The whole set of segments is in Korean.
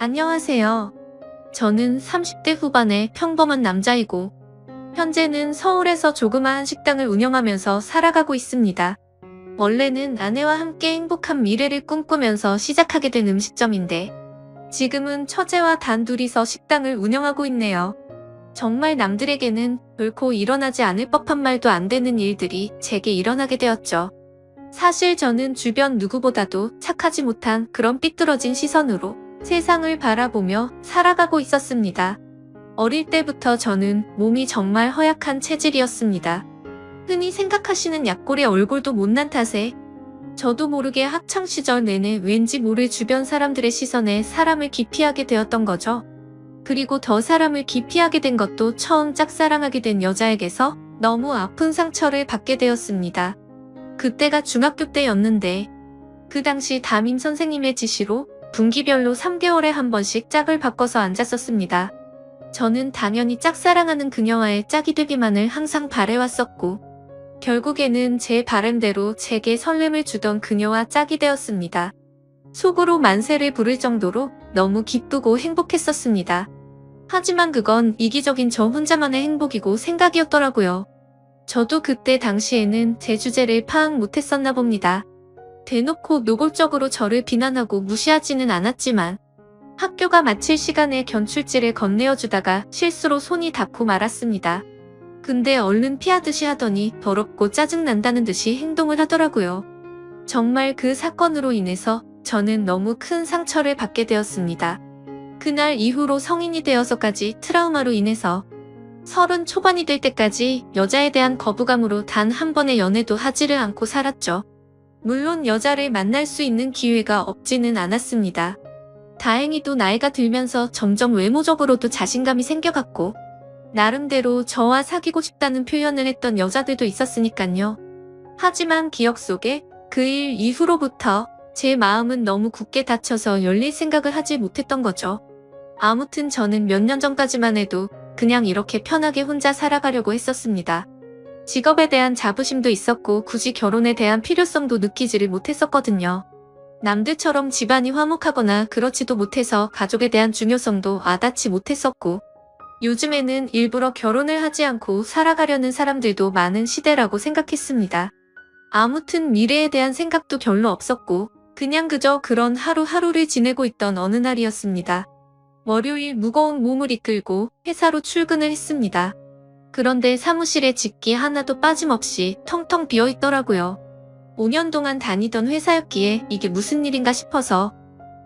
안녕하세요. 저는 30대 후반의 평범한 남자이고, 현재는 서울에서 조그마한 식당을 운영하면서 살아가고 있습니다. 원래는 아내와 함께 행복한 미래를 꿈꾸면서 시작하게 된 음식점인데, 지금은 처제와 단둘이서 식당을 운영하고 있네요. 정말 남들에게는 결코 일어나지 않을 법한 말도 안 되는 일들이 제게 일어나게 되었죠. 사실 저는 주변 누구보다도 착하지 못한 그런 삐뚤어진 시선으로 세상을 바라보며 살아가고 있었습니다. 어릴 때부터 저는 몸이 정말 허약한 체질이었습니다. 흔히 생각하시는 약골의 얼굴도 못난 탓에 저도 모르게 학창시절 내내 왠지 모를 주변 사람들의 시선에 사람을 기피하게 되었던 거죠. 그리고 더 사람을 기피하게 된 것도 처음 짝사랑하게 된 여자에게서 너무 아픈 상처를 받게 되었습니다. 그때가 중학교 때였는데 그 당시 담임 선생님의 지시로 분기별로 3개월에 한 번씩 짝을 바꿔서 앉았었습니다. 저는 당연히 짝사랑하는 그녀와의 짝이 되기만을 항상 바래왔었고 결국에는 제 바람대로 제게 설렘을 주던 그녀와 짝이 되었습니다. 속으로 만세를 부를 정도로 너무 기쁘고 행복했었습니다. 하지만 그건 이기적인 저 혼자만의 행복이고 생각이었더라고요. 저도 그때 당시에는 제 주제를 파악 못했었나 봅니다. 대놓고 노골적으로 저를 비난하고 무시하지는 않았지만 학교가 마칠 시간에 견출지를 건네어주다가 실수로 손이 닿고 말았습니다. 근데 얼른 피하듯이 하더니 더럽고 짜증난다는 듯이 행동을 하더라고요. 정말 그 사건으로 인해서 저는 너무 큰 상처를 받게 되었습니다. 그날 이후로 성인이 되어서까지 트라우마로 인해서 30 초반이 될 때까지 여자에 대한 거부감으로 단 한 번의 연애도 하지를 않고 살았죠. 물론 여자를 만날 수 있는 기회가 없지는 않았습니다. 다행히도 나이가 들면서 점점 외모적으로도 자신감이 생겨갔고 나름대로 저와 사귀고 싶다는 표현을 했던 여자들도 있었으니깐요. 하지만 기억 속에 그 일 이후로부터 제 마음은 너무 굳게 닫혀서 열릴 생각을 하지 못했던 거죠. 아무튼 저는 몇 년 전까지만 해도 그냥 이렇게 편하게 혼자 살아가려고 했었습니다. 직업에 대한 자부심도 있었고 굳이 결혼에 대한 필요성도 느끼지를 못했었거든요. 남들처럼 집안이 화목하거나 그렇지도 못해서 가족에 대한 중요성도 와닿지 못했었고 요즘에는 일부러 결혼을 하지 않고 살아가려는 사람들도 많은 시대라고 생각했습니다. 아무튼 미래에 대한 생각도 별로 없었고 그냥 그저 그런 하루하루를 지내고 있던 어느 날이었습니다. 월요일 무거운 몸을 이끌고 회사로 출근을 했습니다. 그런데 사무실에 집기 하나도 빠짐없이 텅텅 비어있더라고요. 5년 동안 다니던 회사였기에 이게 무슨 일인가 싶어서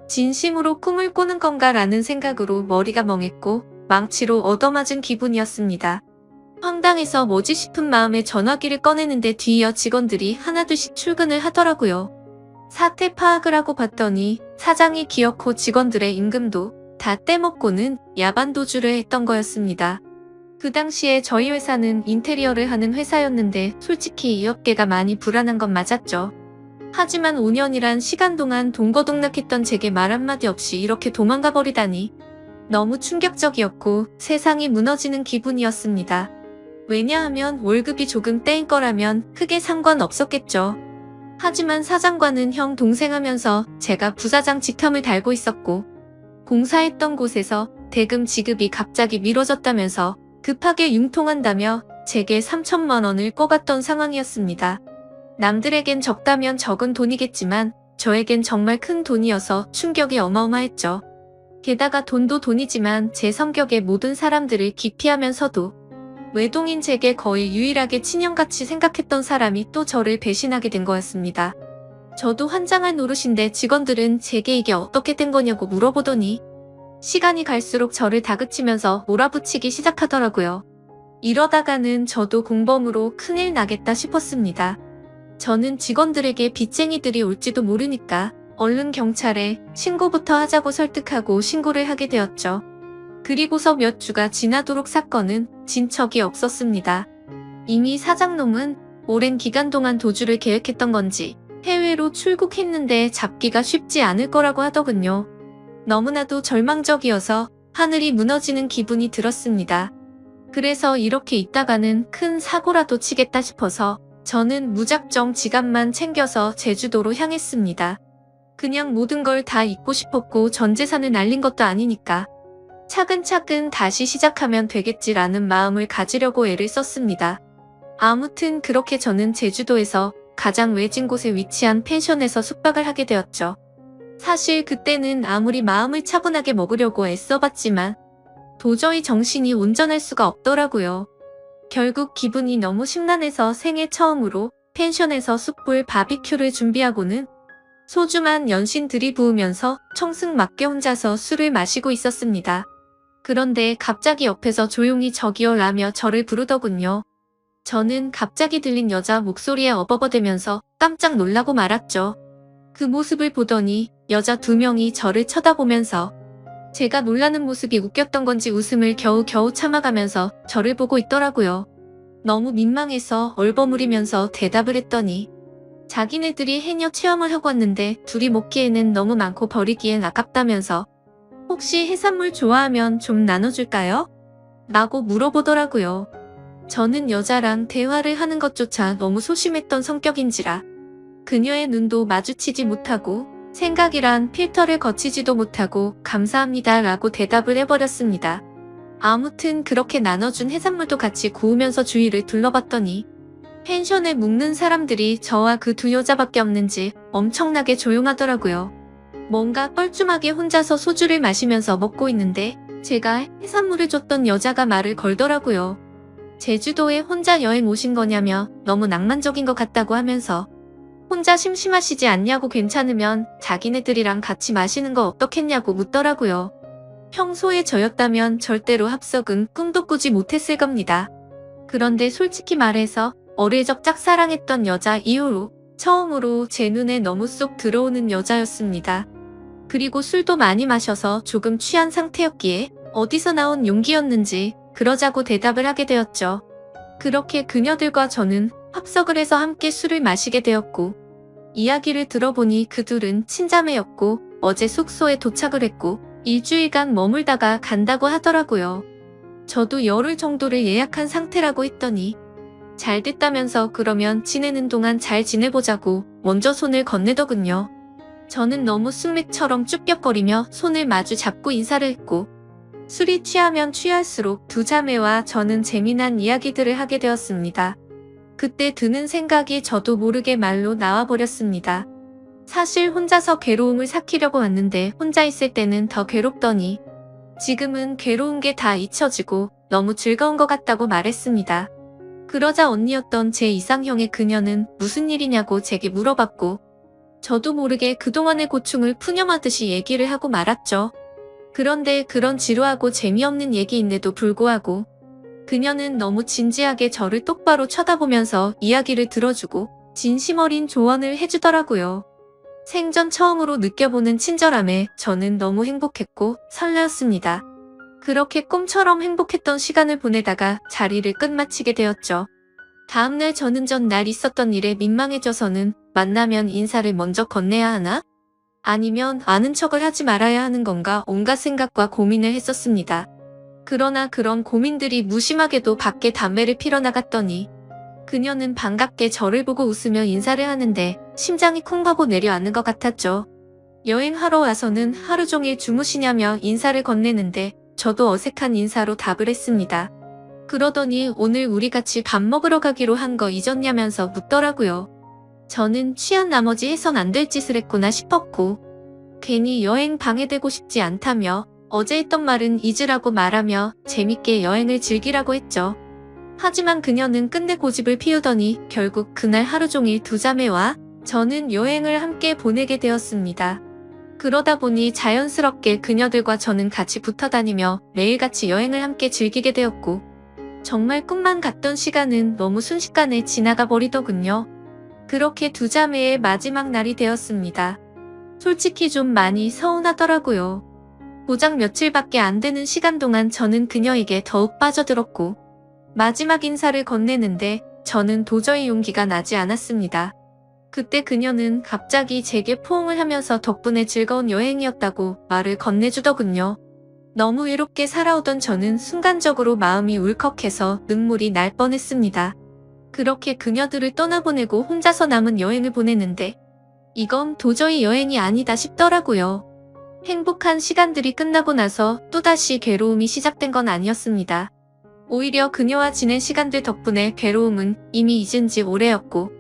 진심으로 꿈을 꾸는 건가 라는 생각으로 머리가 멍했고 망치로 얻어맞은 기분이었습니다. 황당해서 뭐지 싶은 마음에 전화기를 꺼내는데 뒤이어 직원들이 하나둘씩 출근을 하더라고요. 사태 파악을 하고 봤더니 사장이 기어코 직원들의 임금도 다 떼먹고는 야반도주를 했던 거였습니다. 그 당시에 저희 회사는 인테리어를 하는 회사였는데 솔직히 이 업계가 많이 불안한 건 맞았죠. 하지만 5년이란 시간 동안 동거동락했던 제게 말 한마디 없이 이렇게 도망가 버리다니 너무 충격적이었고 세상이 무너지는 기분이었습니다. 왜냐하면 월급이 조금 떼인 거라면 크게 상관없었겠죠. 하지만 사장과는 형 동생 하면서 제가 부사장 직함을 달고 있었고 봉사했던 곳에서 대금 지급이 갑자기 미뤄졌다면서 급하게 융통한다며 제게 3천만 원을 꿔갔던 상황이었습니다. 남들에겐 적다면 적은 돈이겠지만 저에겐 정말 큰 돈이어서 충격이 어마어마했죠. 게다가 돈도 돈이지만 제 성격에 모든 사람들을 기피하면서도 외동인 제게 거의 유일하게 친형같이 생각했던 사람이 또 저를 배신하게 된 거였습니다. 저도 환장할 노릇인데 직원들은 제게 이게 어떻게 된 거냐고 물어보더니 시간이 갈수록 저를 다그치면서 몰아붙이기 시작하더라고요. 이러다가는 저도 공범으로 큰일 나겠다 싶었습니다. 저는 직원들에게 빚쟁이들이 올지도 모르니까 얼른 경찰에 신고부터 하자고 설득하고 신고를 하게 되었죠. 그리고서 몇 주가 지나도록 사건은 진척이 없었습니다. 이미 사장놈은 오랜 기간 동안 도주를 계획했던 건지 해외로 출국했는데 잡기가 쉽지 않을 거라고 하더군요. 너무나도 절망적이어서 하늘이 무너지는 기분이 들었습니다. 그래서 이렇게 있다가는 큰 사고라도 치겠다 싶어서 저는 무작정 지갑만 챙겨서 제주도로 향했습니다. 그냥 모든 걸 다 잊고 싶었고 전 재산을 날린 것도 아니니까 차근차근 다시 시작하면 되겠지라는 마음을 가지려고 애를 썼습니다. 아무튼 그렇게 저는 제주도에서 가장 외진 곳에 위치한 펜션에서 숙박을 하게 되었죠. 사실 그때는 아무리 마음을 차분하게 먹으려고 애써봤지만 도저히 정신이 온전할 수가 없더라고요. 결국 기분이 너무 심란해서 생애 처음으로 펜션에서 숯불 바비큐를 준비하고는 소주만 연신 들이부으면서 청승맞게 혼자서 술을 마시고 있었습니다. 그런데 갑자기 옆에서 조용히 저기요 라며 저를 부르더군요. 저는 갑자기 들린 여자 목소리에 어버버대면서 깜짝 놀라고 말았죠. 그 모습을 보더니 여자 2명이 저를 쳐다보면서 제가 놀라는 모습이 웃겼던 건지 웃음을 겨우겨우 참아가면서 저를 보고 있더라고요. 너무 민망해서 얼버무리면서 대답을 했더니 자기네들이 해녀 체험을 하고 왔는데 둘이 먹기에는 너무 많고 버리기엔 아깝다면서 혹시 해산물 좋아하면 좀 나눠줄까요? 라고 물어보더라고요. 저는 여자랑 대화를 하는 것조차 너무 소심했던 성격인지라 그녀의 눈도 마주치지 못하고 생각이란 필터를 거치지도 못하고 감사합니다 라고 대답을 해버렸습니다. 아무튼 그렇게 나눠준 해산물도 같이 구우면서 주위를 둘러봤더니 펜션에 묵는 사람들이 저와 그 2 여자밖에 없는지 엄청나게 조용하더라고요. 뭔가 뻘쭘하게 혼자서 소주를 마시면서 먹고 있는데 제가 해산물을 줬던 여자가 말을 걸더라고요. 제주도에 혼자 여행 오신 거냐며 너무 낭만적인 것 같다고 하면서 혼자 심심하시지 않냐고 괜찮으면 자기네들이랑 같이 마시는 거 어떻겠냐고 묻더라고요. 평소에 저였다면 절대로 합석은 꿈도 꾸지 못했을 겁니다. 그런데 솔직히 말해서 어릴 적 짝사랑했던 여자 이후로 처음으로 제 눈에 너무 쏙 들어오는 여자였습니다. 그리고 술도 많이 마셔서 조금 취한 상태였기에 어디서 나온 용기였는지 그러자고 대답을 하게 되었죠. 그렇게 그녀들과 저는 합석을 해서 함께 술을 마시게 되었고 이야기를 들어보니 그 둘은 친자매였고 어제 숙소에 도착을 했고 일주일간 머물다가 간다고 하더라고요. 저도 열흘 정도를 예약한 상태라고 했더니 잘 됐다면서 그러면 지내는 동안 잘 지내보자고 먼저 손을 건네더군요. 저는 너무 숙맥처럼 쭈뼛거리며 손을 마주 잡고 인사를 했고 술이 취하면 취할수록 2 자매와 저는 재미난 이야기들을 하게 되었습니다. 그때 드는 생각이 저도 모르게 말로 나와버렸습니다. 사실 혼자서 괴로움을 삭히려고 왔는데 혼자 있을 때는 더 괴롭더니 지금은 괴로운 게 다 잊혀지고 너무 즐거운 것 같다고 말했습니다. 그러자 언니였던 제 이상형의 그녀는 무슨 일이냐고 제게 물어봤고 저도 모르게 그동안의 고충을 푸념하듯이 얘기를 하고 말았죠. 그런데 그런 지루하고 재미없는 얘기인데도 불구하고 그녀는 너무 진지하게 저를 똑바로 쳐다보면서 이야기를 들어주고 진심 어린 조언을 해주더라고요. 생전 처음으로 느껴보는 친절함에 저는 너무 행복했고 설레었습니다. 그렇게 꿈처럼 행복했던 시간을 보내다가 자리를 끝마치게 되었죠. 다음날 저는 전날 있었던 일에 민망해져서는 만나면 인사를 먼저 건네야 하나? 아니면 아는 척을 하지 말아야 하는 건가 온갖 생각과 고민을 했었습니다. 그러나 그런 고민들이 무심하게도 밖에 담배를 피러 나갔더니 그녀는 반갑게 저를 보고 웃으며 인사를 하는데 심장이 쿵 하고 내려앉는 것 같았죠. 여행하러 와서는 하루 종일 주무시냐며 인사를 건네는데 저도 어색한 인사로 답을 했습니다. 그러더니 오늘 우리 같이 밥 먹으러 가기로 한 거 잊었냐면서 묻더라고요. 저는 취한 나머지 해선 안 될 짓을 했구나 싶었고 괜히 여행 방해되고 싶지 않다며 어제 했던 말은 잊으라고 말하며 재밌게 여행을 즐기라고 했죠. 하지만 그녀는 끝내 고집을 피우더니 결국 그날 하루 종일 2 자매와 저는 여행을 함께 보내게 되었습니다. 그러다 보니 자연스럽게 그녀들과 저는 같이 붙어 다니며 매일같이 여행을 함께 즐기게 되었고 정말 꿈만 같던 시간은 너무 순식간에 지나가 버리더군요. 그렇게 2 자매의 마지막 날이 되었습니다. 솔직히 좀 많이 서운하더라고요. 고작 며칠밖에 안 되는 시간 동안 저는 그녀에게 더욱 빠져들었고 마지막 인사를 건네는데 저는 도저히 용기가 나지 않았습니다. 그때 그녀는 갑자기 제게 포옹을 하면서 덕분에 즐거운 여행이었다고 말을 건네주더군요. 너무 외롭게 살아오던 저는 순간적으로 마음이 울컥해서 눈물이 날 뻔했습니다. 그렇게 그녀들을 떠나보내고 혼자서 남은 여행을 보냈는데 이건 도저히 여행이 아니다 싶더라고요. 행복한 시간들이 끝나고 나서 또다시 괴로움이 시작된 건 아니었습니다. 오히려 그녀와 지낸 시간들 덕분에 괴로움은 이미 잊은 지 오래였고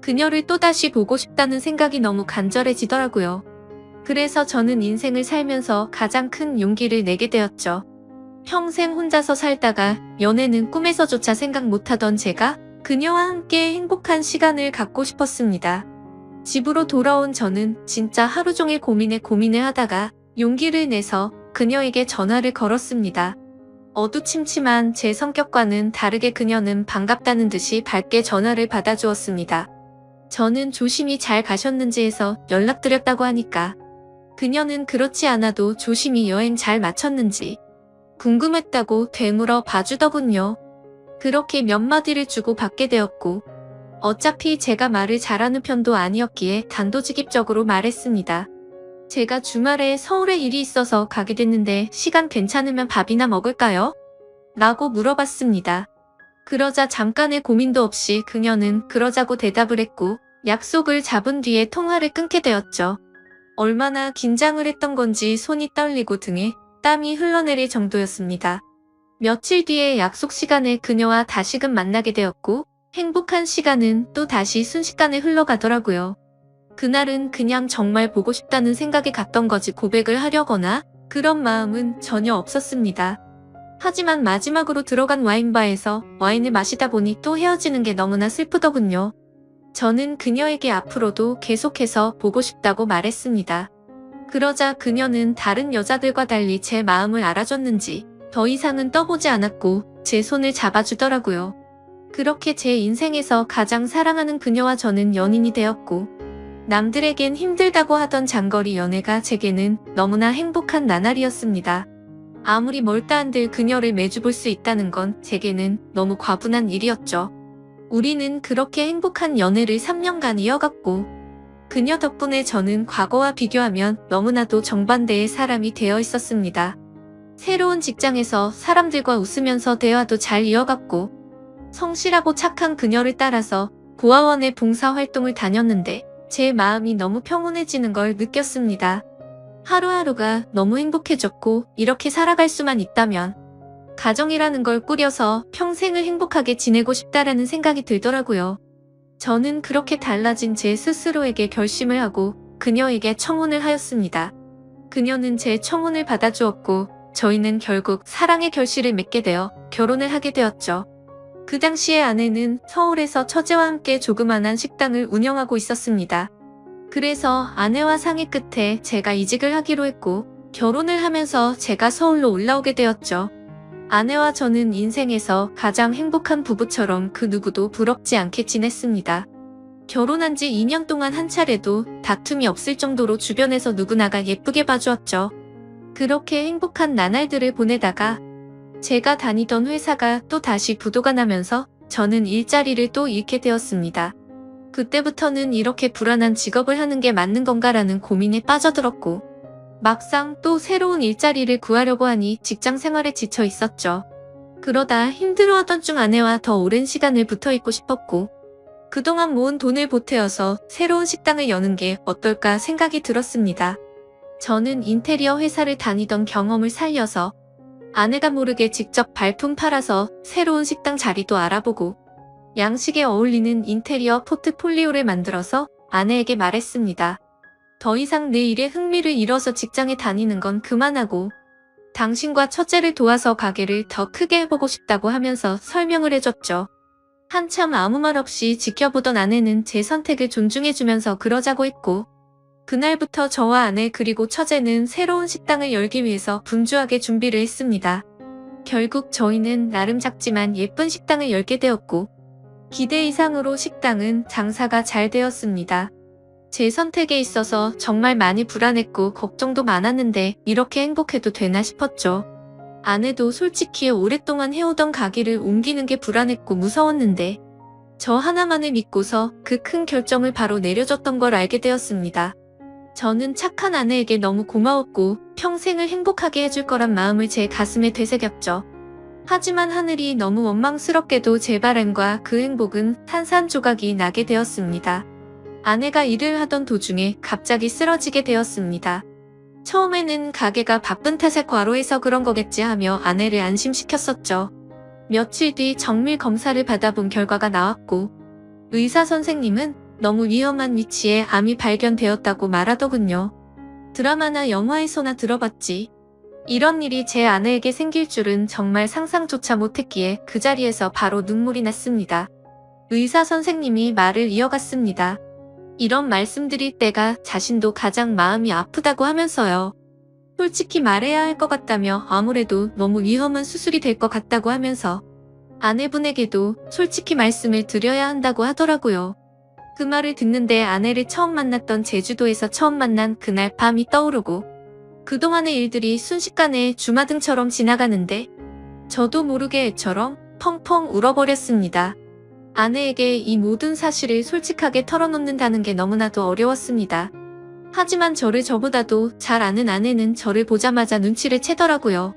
그녀를 또다시 보고 싶다는 생각이 너무 간절해지더라고요. 그래서 저는 인생을 살면서 가장 큰 용기를 내게 되었죠. 평생 혼자서 살다가 연애는 꿈에서조차 생각 못하던 제가 그녀와 함께 행복한 시간을 갖고 싶었습니다. 집으로 돌아온 저는 진짜 하루 종일 고민을 하다가 용기를 내서 그녀에게 전화를 걸었습니다. 어두침침한 제 성격과는 다르게 그녀는 반갑다는 듯이 밝게 전화를 받아주었습니다. 저는 조심히 잘 가셨는지 해서 연락드렸다고 하니까 그녀는 그렇지 않아도 조심히 여행 잘 마쳤는지 궁금했다고 되물어 봐주더군요. 그렇게 몇 마디를 주고 받게 되었고 어차피 제가 말을 잘하는 편도 아니었기에 단도직입적으로 말했습니다. 제가 주말에 서울에 일이 있어서 가게 됐는데 시간 괜찮으면 밥이나 먹을까요? 라고 물어봤습니다. 그러자 잠깐의 고민도 없이 그녀는 그러자고 대답을 했고 약속을 잡은 뒤에 통화를 끊게 되었죠. 얼마나 긴장을 했던 건지 손이 떨리고 등에 땀이 흘러내릴 정도였습니다. 며칠 뒤에 약속 시간에 그녀와 다시금 만나게 되었고 행복한 시간은 또 다시 순식간에 흘러가더라고요. 그날은 그냥 정말 보고 싶다는 생각이 갔던 거지 고백을 하려거나 그런 마음은 전혀 없었습니다. 하지만 마지막으로 들어간 와인바에서 와인을 마시다 보니 또 헤어지는 게 너무나 슬프더군요. 저는 그녀에게 앞으로도 계속해서 보고 싶다고 말했습니다. 그러자 그녀는 다른 여자들과 달리 제 마음을 알아줬는지 더 이상은 떠보지 않았고 제 손을 잡아주더라고요. 그렇게 제 인생에서 가장 사랑하는 그녀와 저는 연인이 되었고 남들에겐 힘들다고 하던 장거리 연애가 제게는 너무나 행복한 나날이었습니다. 아무리 멀다 한들 그녀를 매주 볼 수 있다는 건 제게는 너무 과분한 일이었죠. 우리는 그렇게 행복한 연애를 3년간 이어갔고 그녀 덕분에 저는 과거와 비교하면 너무나도 정반대의 사람이 되어 있었습니다. 새로운 직장에서 사람들과 웃으면서 대화도 잘 이어갔고 성실하고 착한 그녀를 따라서 고아원의 봉사활동을 다녔는데 제 마음이 너무 평온해지는 걸 느꼈습니다. 하루하루가 너무 행복해졌고 이렇게 살아갈 수만 있다면 가정이라는 걸 꾸려서 평생을 행복하게 지내고 싶다라는 생각이 들더라고요. 저는 그렇게 달라진 제 스스로에게 결심을 하고 그녀에게 청혼을 하였습니다. 그녀는 제 청혼을 받아주었고 저희는 결국 사랑의 결실을 맺게 되어 결혼을 하게 되었죠. 그 당시에 아내는 서울에서 처제와 함께 조그만한 식당을 운영하고 있었습니다. 그래서 아내와 상의 끝에 제가 이직을 하기로 했고 결혼을 하면서 제가 서울로 올라오게 되었죠. 아내와 저는 인생에서 가장 행복한 부부처럼 그 누구도 부럽지 않게 지냈습니다. 결혼한 지 2년 동안 한 차례도 다툼이 없을 정도로 주변에서 누구나가 예쁘게 봐주었죠. 그렇게 행복한 나날들을 보내다가 제가 다니던 회사가 또 다시 부도가 나면서 저는 일자리를 또 잃게 되었습니다. 그때부터는 이렇게 불안한 직업을 하는 게 맞는 건가라는 고민에 빠져들었고 막상 또 새로운 일자리를 구하려고 하니 직장 생활에 지쳐 있었죠. 그러다 힘들어하던 중 아내와 더 오랜 시간을 붙어있고 싶었고 그동안 모은 돈을 보태어서 새로운 식당을 여는 게 어떨까 생각이 들었습니다. 저는 인테리어 회사를 다니던 경험을 살려서 아내가 모르게 직접 발품 팔아서 새로운 식당 자리도 알아보고 양식에 어울리는 인테리어 포트폴리오를 만들어서 아내에게 말했습니다. 더 이상 내 일에 흥미를 잃어서 직장에 다니는 건 그만하고 당신과 첫째를 도와서 가게를 더 크게 해보고 싶다고 하면서 설명을 해줬죠. 한참 아무 말 없이 지켜보던 아내는 제 선택을 존중해주면서 그러자고 했고 그날부터 저와 아내 그리고 처제는 새로운 식당을 열기 위해서 분주하게 준비를 했습니다. 결국 저희는 나름 작지만 예쁜 식당을 열게 되었고 기대 이상으로 식당은 장사가 잘 되었습니다. 제 선택에 있어서 정말 많이 불안했고 걱정도 많았는데 이렇게 행복해도 되나 싶었죠. 아내도 솔직히 오랫동안 해오던 가게를 옮기는 게 불안했고 무서웠는데 저 하나만을 믿고서 그 큰 결정을 바로 내려줬던 걸 알게 되었습니다. 저는 착한 아내에게 너무 고마웠고 평생을 행복하게 해줄 거란 마음을 제 가슴에 되새겼죠. 하지만 하늘이 너무 원망스럽게도 제 바람과 그 행복은 산산조각이 나게 되었습니다. 아내가 일을 하던 도중에 갑자기 쓰러지게 되었습니다. 처음에는 가게가 바쁜 탓에 과로해서 그런 거겠지 하며 아내를 안심시켰었죠. 며칠 뒤 정밀 검사를 받아본 결과가 나왔고 의사 선생님은 너무 위험한 위치에 암이 발견되었다고 말하더군요. 드라마나 영화에서나 들어봤지. 이런 일이 제 아내에게 생길 줄은 정말 상상조차 못했기에 그 자리에서 바로 눈물이 났습니다. 의사 선생님이 말을 이어갔습니다. 이런 말씀드릴 때가 자신도 가장 마음이 아프다고 하면서요. 솔직히 말해야 할 것 같다며 아무래도 너무 위험한 수술이 될 것 같다고 하면서 아내분에게도 솔직히 말씀을 드려야 한다고 하더라고요. 그 말을 듣는데 아내를 처음 만났던 제주도에서 처음 만난 그날 밤이 떠오르고 그동안의 일들이 순식간에 주마등처럼 지나가는데 저도 모르게 애처럼 펑펑 울어버렸습니다. 아내에게 이 모든 사실을 솔직하게 털어놓는다는 게 너무나도 어려웠습니다. 하지만 저를 저보다도 잘 아는 아내는 저를 보자마자 눈치를 채더라고요.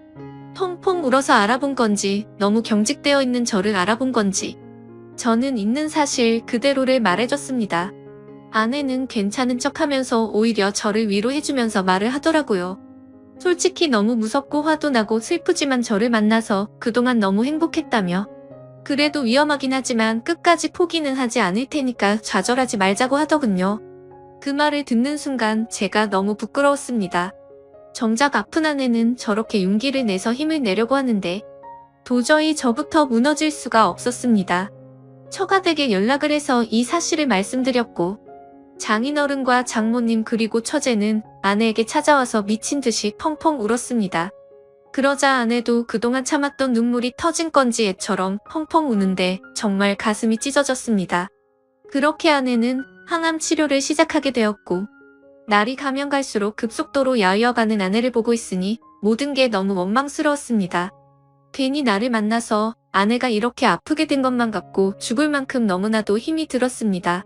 펑펑 울어서 알아본 건지 너무 경직되어 있는 저를 알아본 건지 저는 있는 사실 그대로를 말해줬습니다. 아내는 괜찮은 척하면서 오히려 저를 위로해주면서 말을 하더라고요. 솔직히 너무 무섭고 화도 나고 슬프지만 저를 만나서 그동안 너무 행복했다며 그래도 위험하긴 하지만 끝까지 포기는 하지 않을 테니까 좌절하지 말자고 하더군요. 그 말을 듣는 순간 제가 너무 부끄러웠습니다. 정작 아픈 아내는 저렇게 용기를 내서 힘을 내려고 하는데 도저히 저부터 무너질 수가 없었습니다. 처가댁에 연락을 해서 이 사실을 말씀드렸고 장인어른과 장모님 그리고 처제는 아내에게 찾아와서 미친 듯이 펑펑 울었습니다. 그러자 아내도 그동안 참았던 눈물이 터진 건지 애처럼 펑펑 우는데 정말 가슴이 찢어졌습니다. 그렇게 아내는 항암 치료를 시작하게 되었고 날이 가면 갈수록 급속도로 야위어가는 아내를 보고 있으니 모든 게 너무 원망스러웠습니다. 괜히 나를 만나서 아내가 이렇게 아프게 된 것만 같고 죽을 만큼 너무나도 힘이 들었습니다.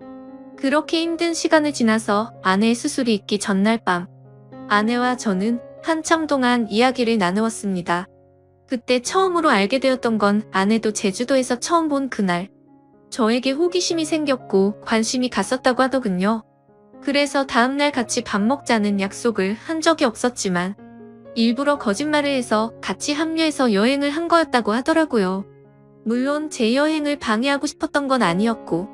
그렇게 힘든 시간을 지나서 아내의 수술이 있기 전날 밤 아내와 저는 한참 동안 이야기를 나누었습니다. 그때 처음으로 알게 되었던 건 아내도 제주도에서 처음 본 그날 저에게 호기심이 생겼고 관심이 갔었다고 하더군요. 그래서 다음날 같이 밥 먹자는 약속을 한 적이 없었지만 일부러 거짓말을 해서 같이 합류해서 여행을 한 거였다고 하더라고요. 물론 제 여행을 방해하고 싶었던 건 아니었고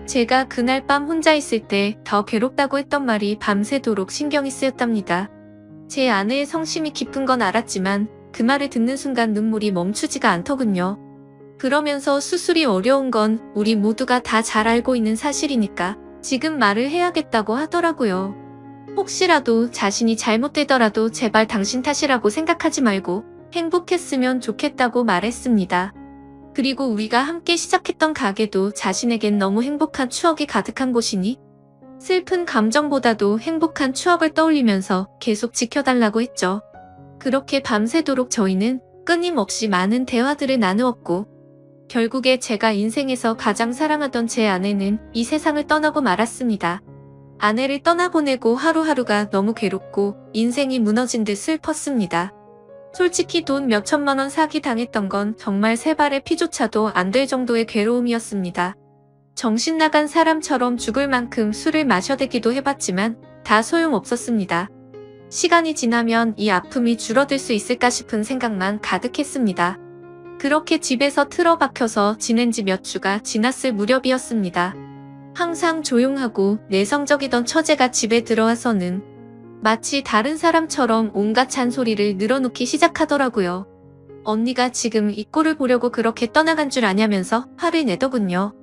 제가 그날 밤 혼자 있을 때 더 괴롭다고 했던 말이 밤새도록 신경이 쓰였답니다. 제 아내의 성심이 깊은 건 알았지만 그 말을 듣는 순간 눈물이 멈추지가 않더군요. 그러면서 수술이 어려운 건 우리 모두가 다 잘 알고 있는 사실이니까 지금 말을 해야겠다고 하더라고요. 혹시라도 자신이 잘못되더라도 제발 당신 탓이라고 생각하지 말고 행복했으면 좋겠다고 말했습니다. 그리고 우리가 함께 시작했던 가게도 자신에겐 너무 행복한 추억이 가득한 곳이니 슬픈 감정보다도 행복한 추억을 떠올리면서 계속 지켜달라고 했죠. 그렇게 밤새도록 저희는 끊임없이 많은 대화들을 나누었고 결국에 제가 인생에서 가장 사랑하던 제 아내는 이 세상을 떠나고 말았습니다. 아내를 떠나보내고 하루하루가 너무 괴롭고 인생이 무너진 듯 슬펐습니다. 솔직히 돈 몇천만 원 사기당했던 건 정말 세 발의 피조차도 안 될 정도의 괴로움이었습니다. 정신 나간 사람처럼 죽을 만큼 술을 마셔대기도 해봤지만 다 소용없었습니다. 시간이 지나면 이 아픔이 줄어들 수 있을까 싶은 생각만 가득했습니다. 그렇게 집에서 틀어박혀서 지낸 지 몇 주가 지났을 무렵이었습니다. 항상 조용하고 내성적이던 처제가 집에 들어와서는 마치 다른 사람처럼 온갖 잔소리를 늘어놓기 시작하더라고요. 언니가 지금 이 꼴을 보려고 그렇게 떠나간 줄 아냐면서 화를 내더군요.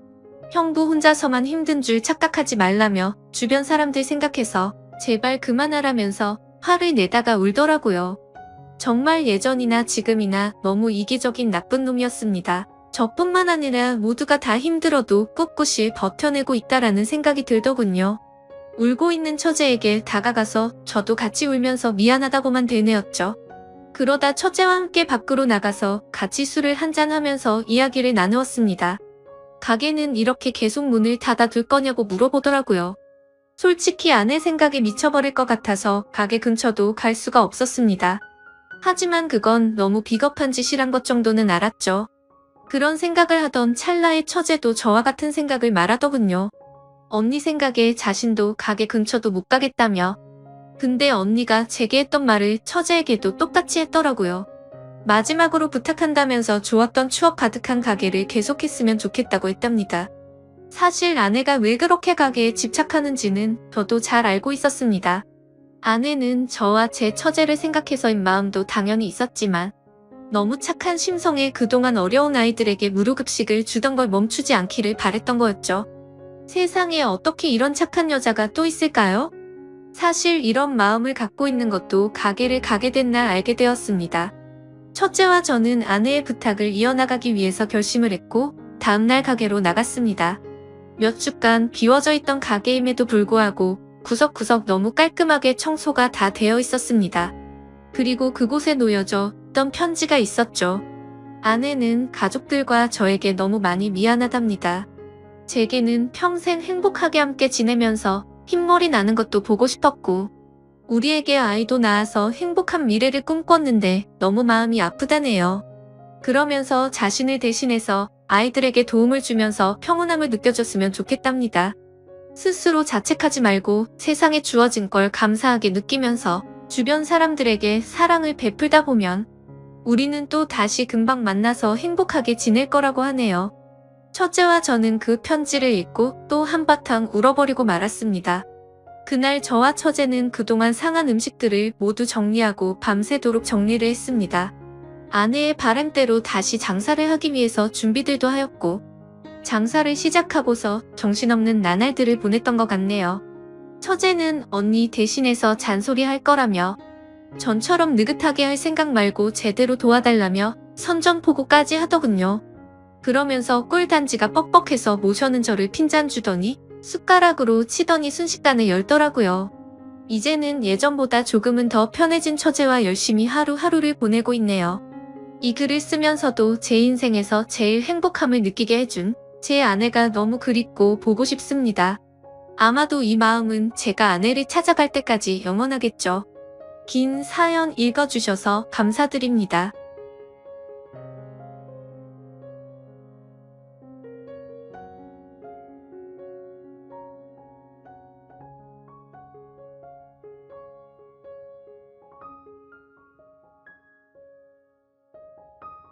형부 혼자서만 힘든 줄 착각하지 말라며 주변 사람들 생각해서 제발 그만하라면서 화를 내다가 울더라고요. 정말 예전이나 지금이나 너무 이기적인 나쁜 놈이었습니다. 저뿐만 아니라 모두가 다 힘들어도 꿋꿋이 버텨내고 있다라는 생각이 들더군요. 울고 있는 처제에게 다가가서 저도 같이 울면서 미안하다고만 되뇌었죠. 그러다 처제와 함께 밖으로 나가서 같이 술을 한잔하면서 이야기를 나누었습니다. 가게는 이렇게 계속 문을 닫아둘 거냐고 물어보더라고요. 솔직히 아내 생각에 미쳐버릴 것 같아서 가게 근처도 갈 수가 없었습니다. 하지만 그건 너무 비겁한 짓이란 것 정도는 알았죠. 그런 생각을 하던 찰나의 처제도 저와 같은 생각을 말하더군요. 언니 생각에 자신도 가게 근처도 못 가겠다며. 근데 언니가 제게 했던 말을 처제에게도 똑같이 했더라고요. 마지막으로 부탁한다면서 좋았던 추억 가득한 가게를 계속했으면 좋겠다고 했답니다. 사실 아내가 왜 그렇게 가게에 집착하는지는 저도 잘 알고 있었습니다. 아내는 저와 제 처제를 생각해서인 마음도 당연히 있었지만 너무 착한 심성에 그동안 어려운 아이들에게 무료급식을 주던 걸 멈추지 않기를 바랬던 거였죠. 세상에 어떻게 이런 착한 여자가 또 있을까요? 사실 이런 마음을 갖고 있는 것도 가게를 가게 된 날 알게 되었습니다. 첫째와 저는 아내의 부탁을 이어나가기 위해서 결심을 했고 다음날 가게로 나갔습니다. 몇 주간 비워져 있던 가게임에도 불구하고 구석구석 너무 깔끔하게 청소가 다 되어 있었습니다. 그리고 그곳에 놓여져 있던 편지가 있었죠. 아내는 가족들과 저에게 너무 많이 미안하답니다. 제게는 평생 행복하게 함께 지내면서 흰머리 나는 것도 보고 싶었고 우리에게 아이도 낳아서 행복한 미래를 꿈꿨는데 너무 마음이 아프다네요. 그러면서 자신을 대신해서 아이들에게 도움을 주면서 평온함을 느껴줬으면 좋겠답니다. 스스로 자책하지 말고 세상에 주어진 걸 감사하게 느끼면서 주변 사람들에게 사랑을 베풀다 보면 우리는 또 다시 금방 만나서 행복하게 지낼 거라고 하네요. 첫째와 저는 그 편지를 읽고 또 한바탕 울어버리고 말았습니다. 그날 저와 처제는 그동안 상한 음식들을 모두 정리하고 밤새도록 정리를 했습니다. 아내의 바람대로 다시 장사를 하기 위해서 준비들도 하였고 장사를 시작하고서 정신없는 나날들을 보냈던 것 같네요. 처제는 언니 대신해서 잔소리할 거라며 전처럼 느긋하게 할 생각 말고 제대로 도와달라며 선전포고까지 하더군요. 그러면서 꿀단지가 뻑뻑해서 모셔는 저를 핀잔 주더니 숟가락으로 치더니 순식간에 열더라고요. 이제는 예전보다 조금은 더 편해진 처제와 열심히 하루하루를 보내고 있네요. 이 글을 쓰면서도 제 인생에서 제일 행복함을 느끼게 해준 제 아내가 너무 그립고 보고 싶습니다. 아마도 이 마음은 제가 아내를 찾아갈 때까지 영원하겠죠. 긴 사연 읽어주셔서 감사드립니다.